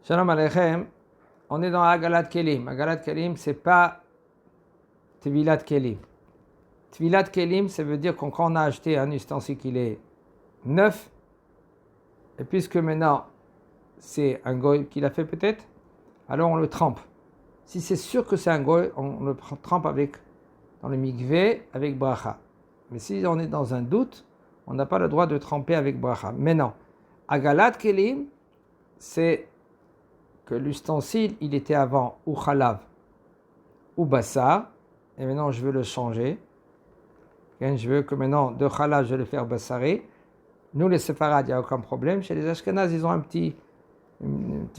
Shalom Aleichem, on est dans Agalat Kelim. Agalat Kelim, c'est pas Tevilat Kelim. Tevilat Kelim, ça veut dire quand on a acheté un ustensile qui est neuf, et puisque maintenant c'est un goy qui l'a fait peut-être, alors on le trempe. Si c'est sûr que c'est un goy, on le trempe dans le mikvé avec bracha. Mais si on est dans un doute, on n'a pas le droit de tremper avec bracha. Maintenant, Agalat Kelim, c'est que l'ustensile, il était avant ou chalav ou bassar, et maintenant je veux le changer. Je veux que maintenant de chalav, je vais le faire bassaré. Nous, les séfarades, il n'y a aucun problème. Chez les ashkenazes, ils ont un petit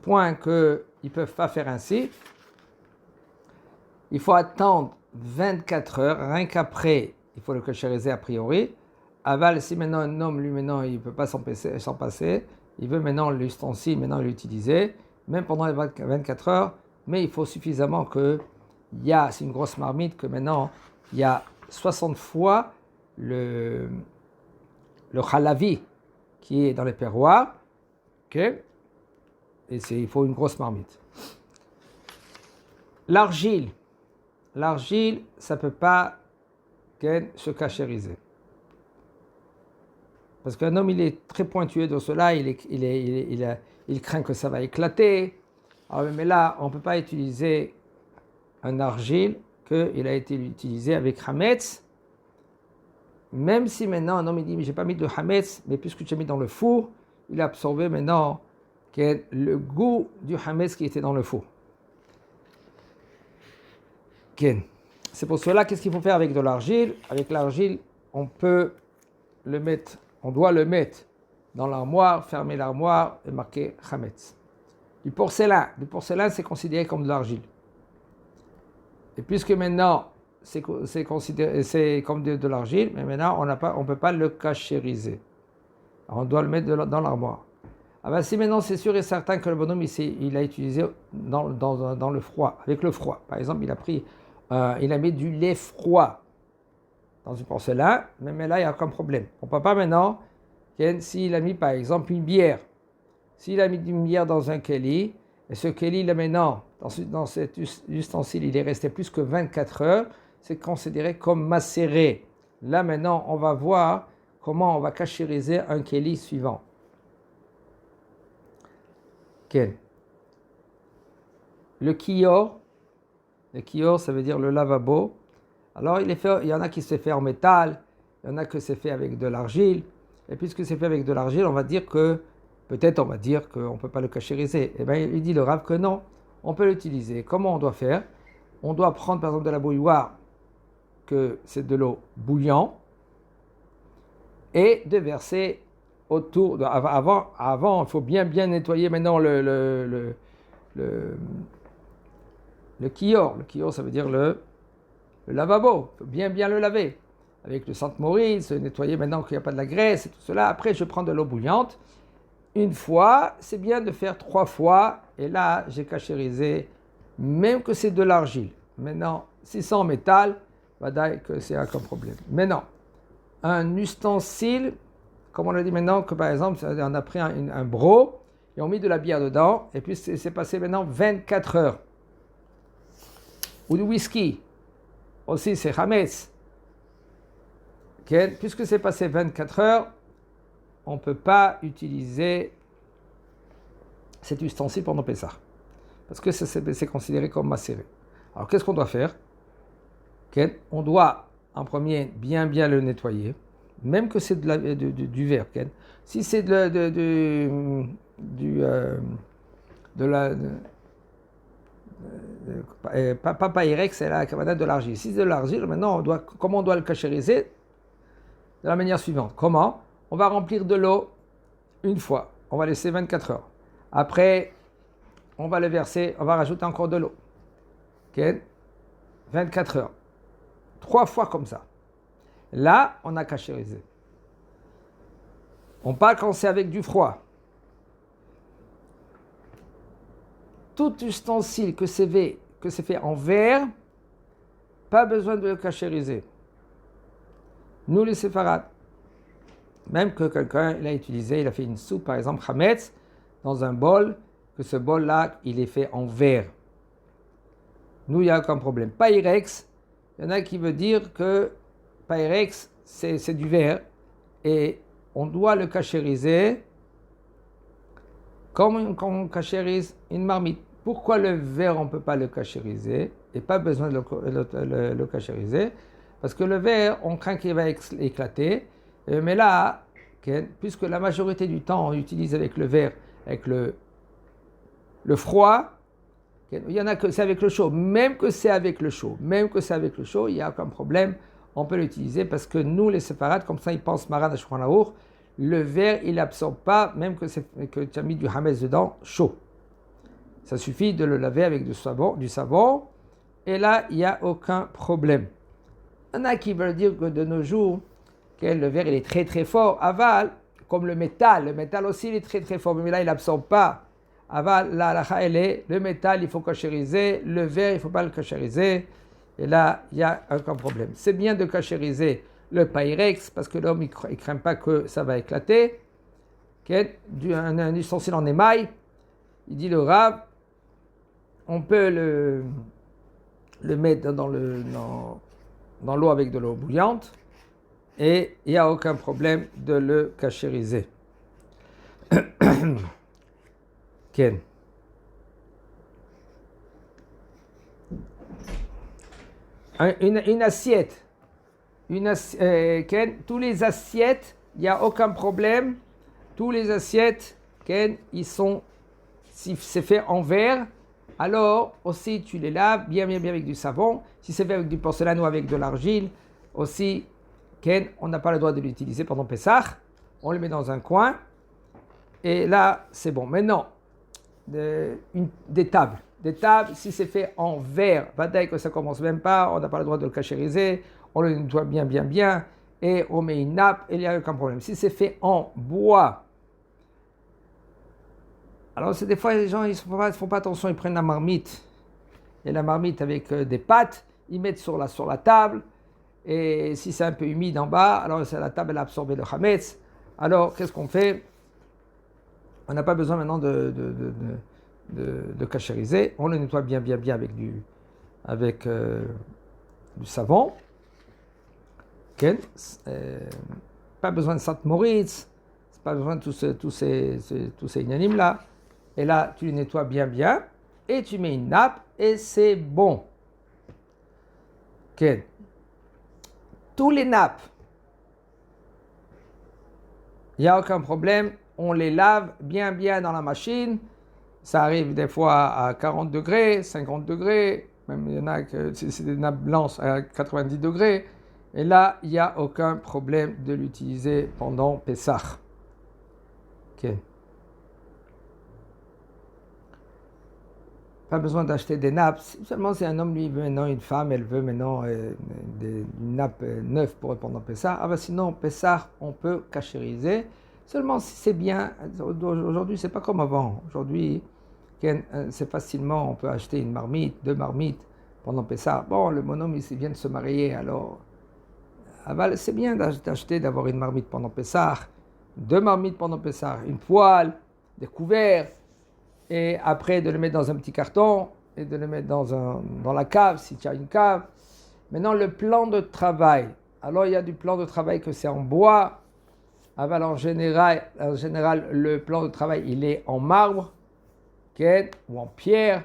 point qu'ils ne peuvent pas faire ainsi. Il faut attendre 24 heures, rien qu'après, il faut le kashériser a priori. Aval, si maintenant un homme, lui, maintenant, il ne peut pas s'en passer, il veut maintenant l'ustensile, maintenant l'utiliser, même pendant les 24 heures, mais il faut suffisamment que, c'est une grosse marmite, que maintenant, il y a 60 fois le chalavi qui est dans les perroirs, okay? Et il faut une grosse marmite. L'argile, ça ne peut pas se cachériser. Parce qu'un homme, il est très pointueux dans cela, il craint que ça va éclater. Alors, mais là, on ne peut pas utiliser un argile qu'il a été utilisé avec Hametz. Même si maintenant un homme il dit, mais je n'ai pas mis de Hametz, mais puisque tu as mis dans le four, il a absorbé maintenant le goût du Hametz qui était dans le four. C'est pour cela, qu'est-ce qu'il faut faire avec de l'argile? Avec l'argile, on doit le mettre dans l'armoire, fermer l'armoire et marquer Hametz. Du porcelain, c'est considéré comme de l'argile. Et puisque maintenant c'est comme de l'argile, mais maintenant on ne peut pas le cachériser. Alors on doit le mettre dans l'armoire. Alors si maintenant c'est sûr et certain que le bonhomme il a utilisé dans le froid, avec le froid. Par exemple, il a mis du lait froid dans du porcelain, mais là il n'y a aucun problème. On ne peut pas maintenant, s'il a mis par exemple une bière, s'il a mis une bière dans un keli, et ce keli là maintenant, dans cet ustensile, il est resté plus que 24 heures, c'est considéré comme macéré. Là maintenant, on va voir comment on va cachériser un keli suivant. Le kior, ça veut dire le lavabo. Alors il y en a qui se fait en métal, il y en a que c'est fait avec de l'argile. Et puisque c'est fait avec de l'argile, on va dire qu'on ne peut pas le cachériser. Et bien il dit le Rav que non, on peut l'utiliser. Comment on doit faire? On doit prendre par exemple de la bouilloire, que c'est de l'eau bouillante, et de verser autour. Avant, il faut bien nettoyer maintenant le kior. Le kior, ça veut dire le lavabo. Il faut bien le laver. Avec le Sainte-Maurice, nettoyer maintenant qu'il n'y a pas de la graisse et tout cela. Après, je prends de l'eau bouillante. Une fois, c'est bien de faire 3 fois. Et là, j'ai cachérisé, même que c'est de l'argile. Maintenant, si c'est en métal, va dire que c'est aucun problème. Maintenant, un ustensile, comme on l'a dit maintenant, que par exemple, on a pris un broc et on a mis de la bière dedans. Et puis, c'est passé maintenant 24 heures. Ou du whisky. Aussi, c'est Hametz. Puisque c'est passé 24 heures, on ne peut pas utiliser cet ustensile pendant Pessah. Parce que c'est considéré comme macéré. Alors qu'est-ce qu'on doit faire? On doit en premier bien le nettoyer, même que c'est du verre. Si c'est pas Pyrex, c'est la cavanette de l'argile. Si c'est de l'argile, maintenant comment on doit le cachériser? De la manière suivante. Comment? On va remplir de l'eau une fois. On va laisser 24 heures. Après, on va le verser, on va rajouter encore de l'eau. 24 heures. 3 fois comme ça. Là, on a cachérisé. On parle quand c'est avec du froid. Tout ustensile que c'est fait en verre, pas besoin de le cachériser. Nous, les séfarades, même que quelqu'un il a fait une soupe, par exemple, Hametz, dans un bol, que ce bol-là, il est fait en verre. Nous, il n'y a aucun problème. Pyrex, il y en a qui veut dire que Pyrex, c'est du verre et on doit le cachériser comme on cachérise une marmite. Pourquoi le verre, on ne peut pas le cachériser et pas besoin de le cachériser? Parce que le verre, on craint qu'il va éclater. Mais là, puisque la majorité du temps, on utilise avec le verre, avec le froid, il y en a que c'est avec le chaud. Même que c'est avec le chaud, il n'y a aucun problème. On peut l'utiliser parce que nous, les séparades, comme ça, ils pensent Maran à Shulchan Aruch, le verre, il n'absorbe pas, même que tu as mis du hametz dedans, chaud. Ça suffit de le laver avec du savon, et là, il n'y a aucun problème. Il y en a qui veulent dire que de nos jours, le verre, il est très très fort. Aval, comme le métal aussi, il est très très fort, mais là, il n'absorbe pas. Aval, la halakha, elle est, le métal, il faut cachériser, le verre, il ne faut pas le cachériser, et là, il n'y a aucun problème. C'est bien de cachériser le pyrex, parce que l'homme, il ne craint pas que ça va éclater. Un ustensile en émail, il dit le Rav, on peut le mettre dans l'eau avec de l'eau bouillante, et il n'y a aucun problème de le cachériser. Ken. Une assiette. Ken, tous les assiettes, il n'y a aucun problème. Tous les assiettes, Ken, si c'est fait en verre, alors aussi tu les laves bien avec du savon. Si c'est fait avec du porcelaine ou avec de l'argile, aussi, Ken, on n'a pas le droit de l'utiliser pendant Pessah. On le met dans un coin. Et là, c'est bon. Maintenant, des tables. Des tables, si c'est fait en verre, bataille que ça commence même pas, on n'a pas le droit de le cachériser, on le nettoie bien, et on met une nappe, et il n'y a aucun problème. Si c'est fait en bois, alors c'est des fois les gens ils ne font pas attention, ils prennent la marmite, et la marmite avec des pâtes, ils mettent sur la table, et si c'est un peu humide en bas, alors la table elle a absorbé le hametz. Alors qu'est-ce qu'on fait? On n'a pas besoin maintenant de cachériser, on le nettoie bien avec du savon. Okay. Pas besoin de Sainte Moritz, pas besoin de tous ces inanimes là. Et là, tu les nettoies bien, et tu mets une nappe, et c'est bon. Okay. Tous les nappes, il n'y a aucun problème, on les lave bien dans la machine. Ça arrive des fois à 40 degrés, 50 degrés, même il y en a que c'est des nappes blanches à 90 degrés. Et là, il n'y a aucun problème de l'utiliser pendant Pessah. Ok. Pas besoin d'acheter des nappes. Seulement si un homme lui veut maintenant une femme, elle veut maintenant une nappe neuve pour pendant Pessah. Ah ben sinon, Pessah, on peut cachériser. Seulement si c'est bien. Aujourd'hui, c'est pas comme avant. Aujourd'hui, c'est facilement, on peut acheter une marmite, 2 marmites pendant Pessah. Bon, le bonhomme, il vient de se marier, alors c'est bien d'avoir une marmite pendant Pessah, 2 marmites pendant Pessah, une poêle, des couverts, et après de le mettre dans un petit carton et de le mettre dans la cave si tu as une cave. Maintenant, le plan de travail. Alors, il y a du plan de travail que c'est en bois. En général, le plan de travail, il est en marbre, ou en pierre.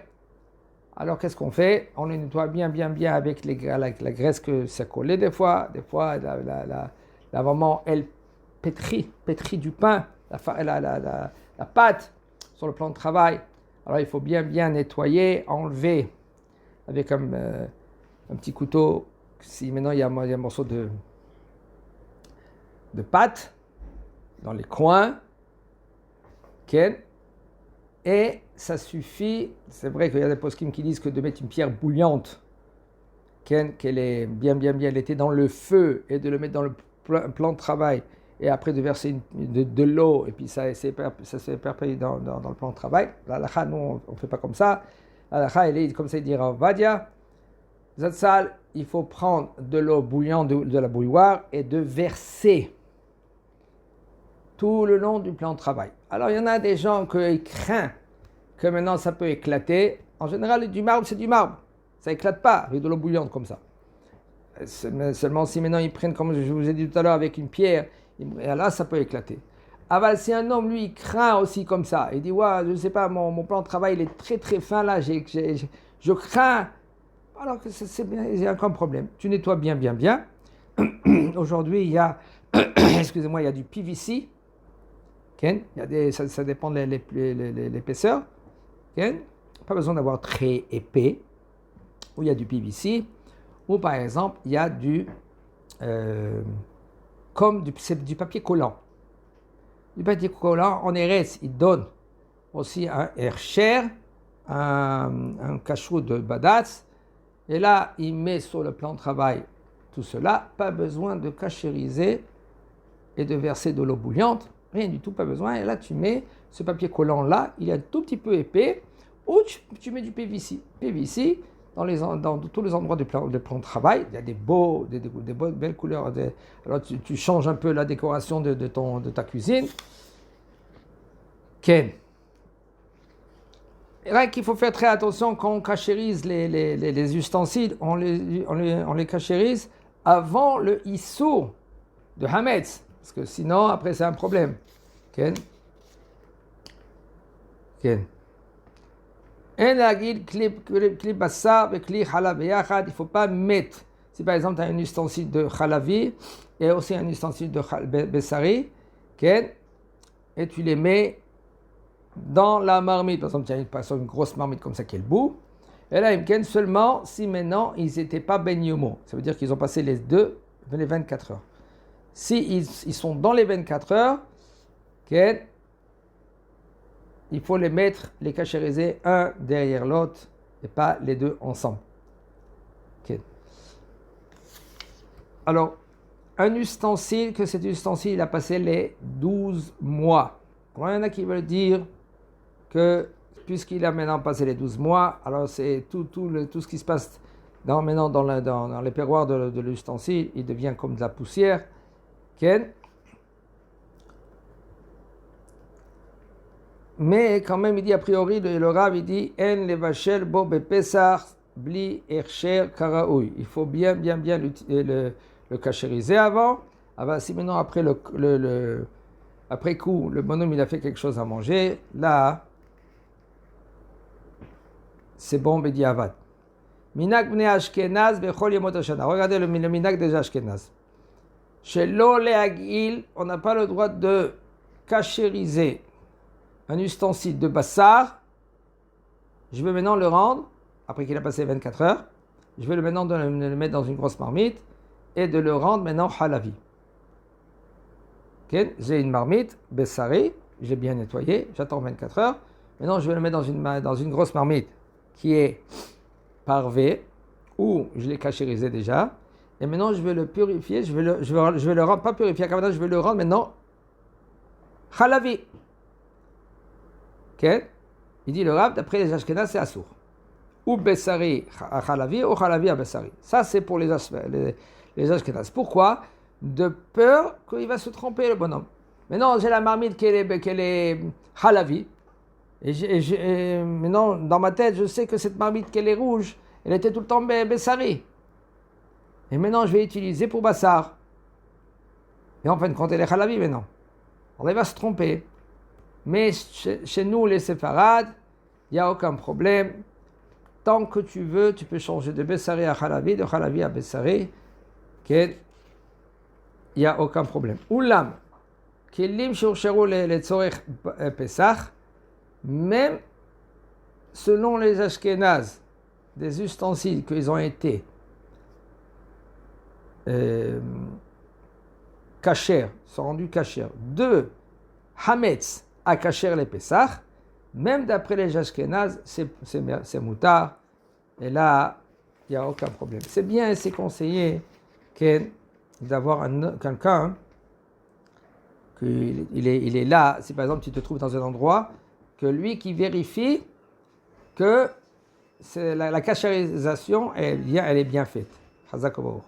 Alors, qu'est-ce qu'on fait? On le nettoie bien avec la graisse que ça collait des fois. Des fois, la maman, elle pétrit du pain, la pâte sur le plan de travail. Alors, il faut bien nettoyer, enlever avec un petit couteau. Si maintenant, il y a un morceau de pâte dans les coins. Et ça suffit, c'est vrai qu'il y a des poskim qui disent que de mettre une pierre bouillante, qu'elle est bien, elle était dans le feu, et de le mettre dans le plan de travail, et après de verser de l'eau, et puis ça s'éperpille dans le plan de travail. La halakha, nous, on ne fait pas comme ça. La halakha, elle est comme ça, il dit Rav Ovadia, Zatzal, il faut prendre de l'eau bouillante de la bouilloire et de verser tout le long du plan de travail. Alors, il y en a des gens qui craignent que maintenant ça peut éclater. En général, du marbre, c'est du marbre. Ça éclate pas avec de l'eau bouillante comme ça. Seulement si maintenant ils prennent, comme je vous ai dit tout à l'heure, avec une pierre, et là ça peut éclater. Ah si un homme, lui, il craint aussi comme ça, il dit, ouais, je ne sais pas, mon plan de travail, il est très très fin là, je crains, alors que c'est bien, il y a aucun problème. Tu nettoies bien. Aujourd'hui, il y a, excusez-moi, il y a du PVC, okay? Ça dépend de l'épaisseur, okay? Pas besoin d'avoir très épais, ou il y a du PVC, ou par exemple, il y a c'est du papier collant. Du papier collant, en RS, il donne aussi un Hersher, un cachot de Badatz, et là, il met sur le plan de travail tout cela, pas besoin de cachériser et de verser de l'eau bouillante, rien du tout, pas besoin, et là, tu mets ce papier collant-là, il est un tout petit peu épais, ou tu mets du PVC. PVC, dans tous les endroits de plan de travail, il y a des belles couleurs. Alors tu changes un peu la décoration de ta cuisine. Ken. Et là qu'il faut faire très attention quand on cachérise les ustensiles, on les cachérise avant le issur de Hametz, parce que sinon après c'est un problème. Ken. Il ne faut pas mettre, si par exemple tu as un ustensile de chalavi et aussi un ustensile de bessari, et tu les mets dans la marmite. Par exemple, tu as une grosse marmite comme ça qui est le bout. Et là, seulement si maintenant ils n'étaient pas ben yomo. Ça veut dire qu'ils ont passé les 24 heures. Si ils sont dans les 24 heures, il faut les cachériser un derrière l'autre et pas les deux ensemble. Okay. Alors, un ustensile, que cet ustensile il a passé les 12 mois. Il y en a qui veulent dire que puisqu'il a maintenant passé les 12 mois, alors c'est tout ce qui se passe maintenant dans les perroirs de l'ustensile, il devient comme de la poussière. Okay. Mais quand même, il dit a priori, le Rav, il dit En levashel bo bepesach bli ercher karaoui. Il faut bien le cachériser avant. Si maintenant, après coup, le bonhomme il a fait quelque chose à manger, là, c'est bon, bedi avad. Minak bne Ashkenaz bechol yemot hashana. Regardez le minak des Ashkenaz. Chez l'oléagil, on n'a pas le droit de cachériser un ustensile de bassar. Je vais maintenant le rendre, après qu'il a passé 24 heures, je vais maintenant le mettre dans une grosse marmite et de le rendre maintenant halavi. Okay. J'ai une marmite, bessari, je l'ai bien nettoyé, j'attends 24 heures. Maintenant, je vais le mettre dans une grosse marmite qui est parvée, ou je l'ai cachérisé déjà. Et maintenant, je vais le purifier, je vais le rendre, pas purifié, je vais le rendre maintenant halavi. Okay. Il dit le Rav, d'après les Ashkenaz, c'est assour. Ou Bessari à Chalavi, ou Chalavi à Bessari. Ça, c'est pour les Ashkenaz. Pourquoi? De peur qu'il va se tromper, le bonhomme. Maintenant, j'ai la marmite qui est Chalavi. Et maintenant, dans ma tête, je sais que cette marmite qui est rouge, elle était tout le temps Bessari. Et maintenant, je vais utiliser pour Bassar. Et en fin de compte, elle est Chalavi maintenant. On va se tromper. Mais chez nous, les séfarades, il n'y a aucun problème. Tant que tu veux, tu peux changer de Bessari à Chalavi, de Chalavi à Bessari. Il n'y a aucun problème. Oulam, Kelim Shurcheru le Tzorech Pesach, même selon les Ashkenaz, des ustensiles qu'ils ont été kasher, sont rendus kasher, de Hametz à kasher les Pesach, même d'après les Ashkenaz, c'est moutard, et là, il n'y a aucun problème. C'est bien et c'est conseillé d'avoir quelqu'un qu'il est là, si par exemple tu te trouves dans un endroit, que lui qui vérifie que la cachérisation elle est bien faite. Chazak Obaor.